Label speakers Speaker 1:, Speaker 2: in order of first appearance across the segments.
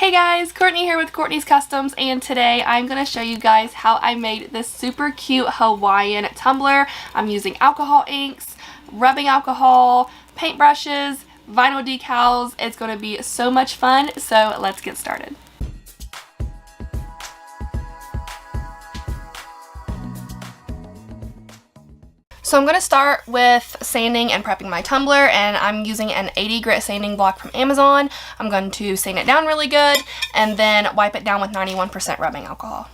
Speaker 1: Hey guys, Courtney here with Courtney's Customs, and today I'm going to show you guys how I made this super cute Hawaiian tumbler. I'm using alcohol inks, rubbing alcohol, paintbrushes, vinyl decals. It's going to be so much fun, so let's get started. So I'm going to start with sanding and prepping my tumbler, and I'm using an 80 grit sanding block from Amazon. I'm going to sand it down really good and then wipe it down with 91% rubbing alcohol.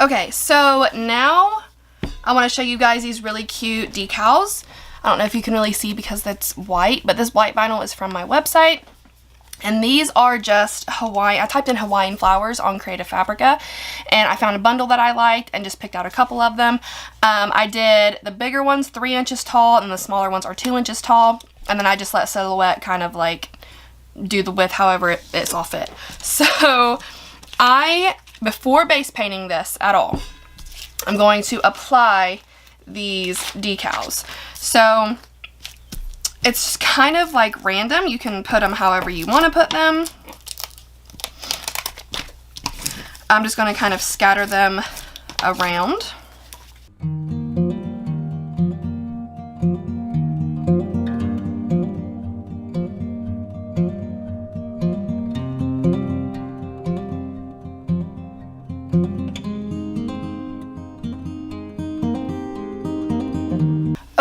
Speaker 1: Okay, so now I want to show you guys these really cute decals. I don't know if you can really see because that's white, but this white vinyl is from my website. And these are just Hawaii. I typed in Hawaiian flowers on Creative Fabrica, and I found a bundle that I liked and just picked out a couple of them. I did the bigger ones 3 inches tall, and the smaller ones are 2 inches tall. And then I just let Silhouette kind of like do the width however it saw fit. So before base painting this at all, I'm going to apply these decals. So it's kind of like random. You can put them however you want to put them. I'm just going to kind of scatter them around.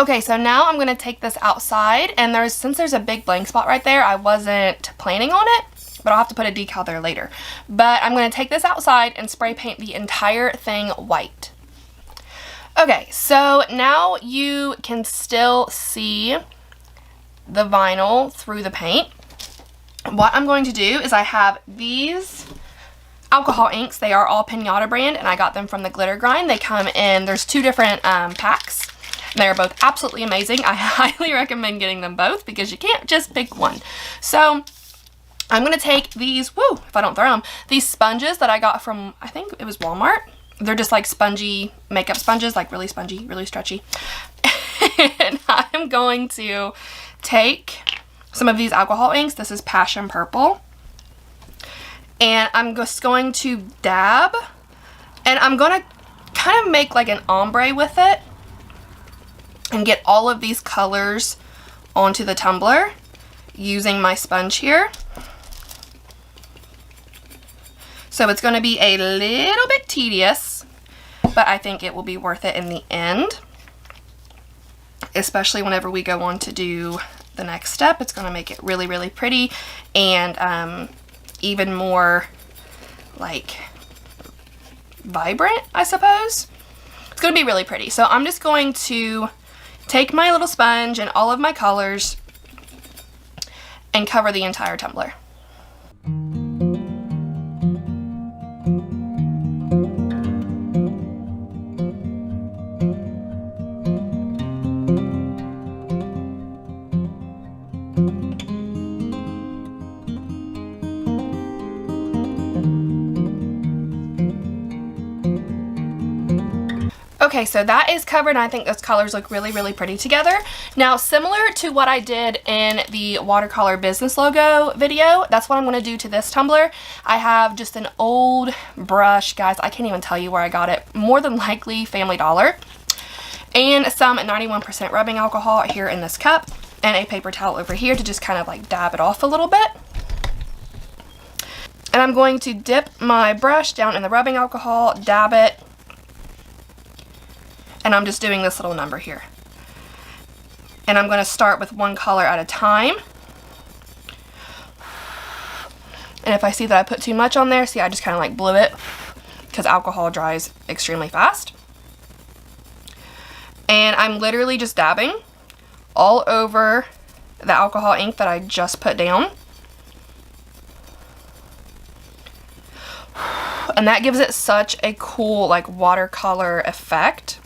Speaker 1: Okay, so now I'm going to take this outside, and since there's a big blank spot right there, I wasn't planning on it, but I'll have to put a decal there later. But I'm going to take this outside and spray paint the entire thing white. Okay, so now you can still see the vinyl through the paint. What I'm going to do is I have these alcohol inks. They are all Pinata brand, and I got them from the Glitter Grind. They come in, there's 2 different packs. They're both absolutely amazing. I highly recommend getting them both because you can't just pick one. So I'm going to take these, if I don't throw them, these sponges that I got from, I think it was Walmart. They're just like spongy makeup sponges, like really spongy, really stretchy. And I'm going to take some of these alcohol inks. This is Passion Purple. And I'm just going to dab, and I'm going to kind of make like an ombre with it and get all of these colors onto the tumbler using my sponge here. So it's going to be a little bit tedious, but I think it will be worth it in the end, especially whenever we go on to do the next step. It's going to make it really, really pretty and even more like vibrant, I suppose. It's going to be really pretty. So I'm just going to take my little sponge and all of my colors and cover the entire tumbler. Okay, so that is covered, and I think those colors look really, really pretty together. Now, similar to what I did in the Watercolor business logo video, that's what I'm going to do to this tumbler. I have just an old brush, guys. I can't even tell you where I got it. More than likely Family Dollar. And some 91% rubbing alcohol here in this cup, and a paper towel over here to just kind of like dab it off a little bit. And I'm going to dip my brush down in the rubbing alcohol, dab it, and I'm just doing this little number here. And I'm going to start with one color at a time. And if I see that I put too much on there, see, I just kind of like blew it because alcohol dries extremely fast. And I'm literally just dabbing all over the alcohol ink that I just put down. And that gives it such a cool like watercolor effect.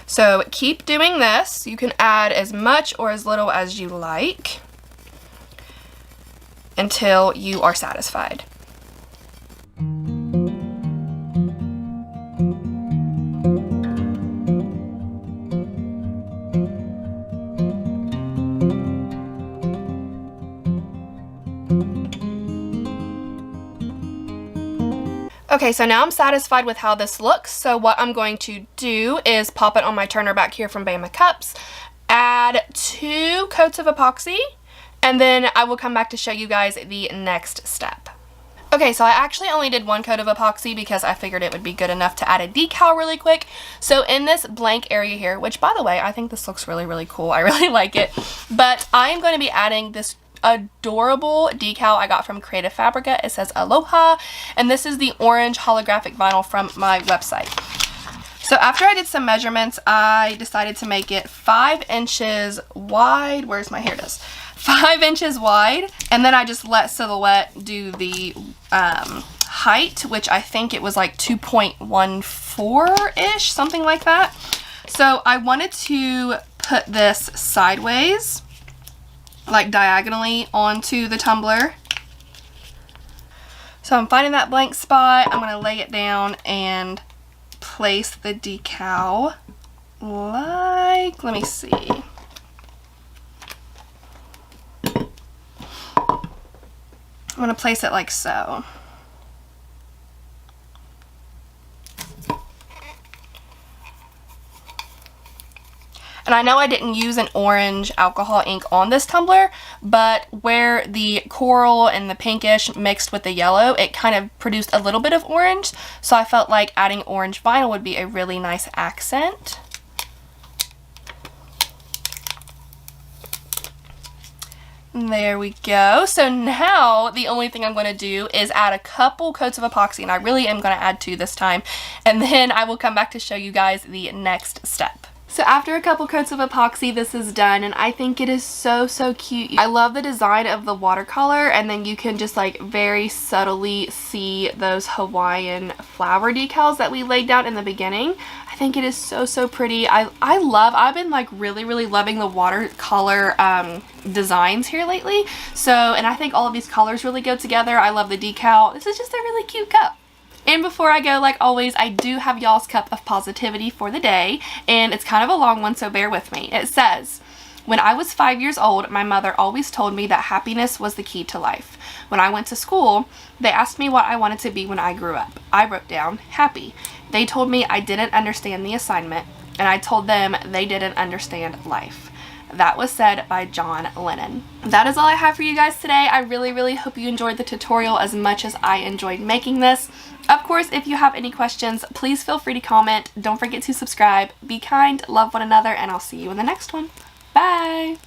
Speaker 1: So keep doing this. You can add as much or as little as you like. until you are satisfied. Okay, so now I'm satisfied with how this looks, so what I'm going to do is pop it on my turner back here from Bama Cups, add 2 coats of epoxy, and then I will come back to show you guys the next step. Okay, so I actually only did 1 coat of epoxy because I figured it would be good enough to add a decal really quick. So in this blank area here, which by the way, I think this looks really, really cool. I really like it. But I am going to be adding this adorable decal I got from Creative Fabrica. It says Aloha, and this is the orange holographic vinyl from my website. So after I did some measurements, I decided to make it 5 inches wide. Where's my, here it is. 5 inches wide, and then I just let Silhouette do the height, which I think it was like 2.14-ish, something like that. So I wanted to put this sideways, like diagonally onto the tumbler. So I'm finding that blank spot. I'm going to lay it down and place the decal like, let me see. I'm going to place it like so. And I know I didn't use an orange alcohol ink on this tumbler, but where the coral and the pinkish mixed with the yellow, it kind of produced a little bit of orange. So I felt like adding orange vinyl would be a really nice accent. There we go. So now the only thing I'm going to do is add a couple coats of epoxy, and I really am going to add 2 this time, and then I will come back to show you guys the next step. So after a couple coats of epoxy, this is done, and I think it is so, so cute. I love the design of the watercolor, and then you can just like very subtly see those Hawaiian flower decals that we laid down in the beginning. I think it is so, so pretty. I've been like really, really loving the watercolor designs here lately. So, and I think all of these colors really go together. I love the decal. This is just a really cute cup. And before I go, like always, I do have y'all's cup of positivity for the day, and it's kind of a long one, so bear with me. It says, when I was 5 years old, my mother always told me that happiness was the key to life. When I went to school, they asked me what I wanted to be when I grew up. I wrote down happy. They told me I didn't understand the assignment, and I told them they didn't understand life. That was said by John Lennon. That is all I have for you guys today. I really, really hope you enjoyed the tutorial as much as I enjoyed making this. Of course, if you have any questions, please feel free to comment. Don't forget to subscribe. Be kind, love one another, and I'll see you in the next one. Bye!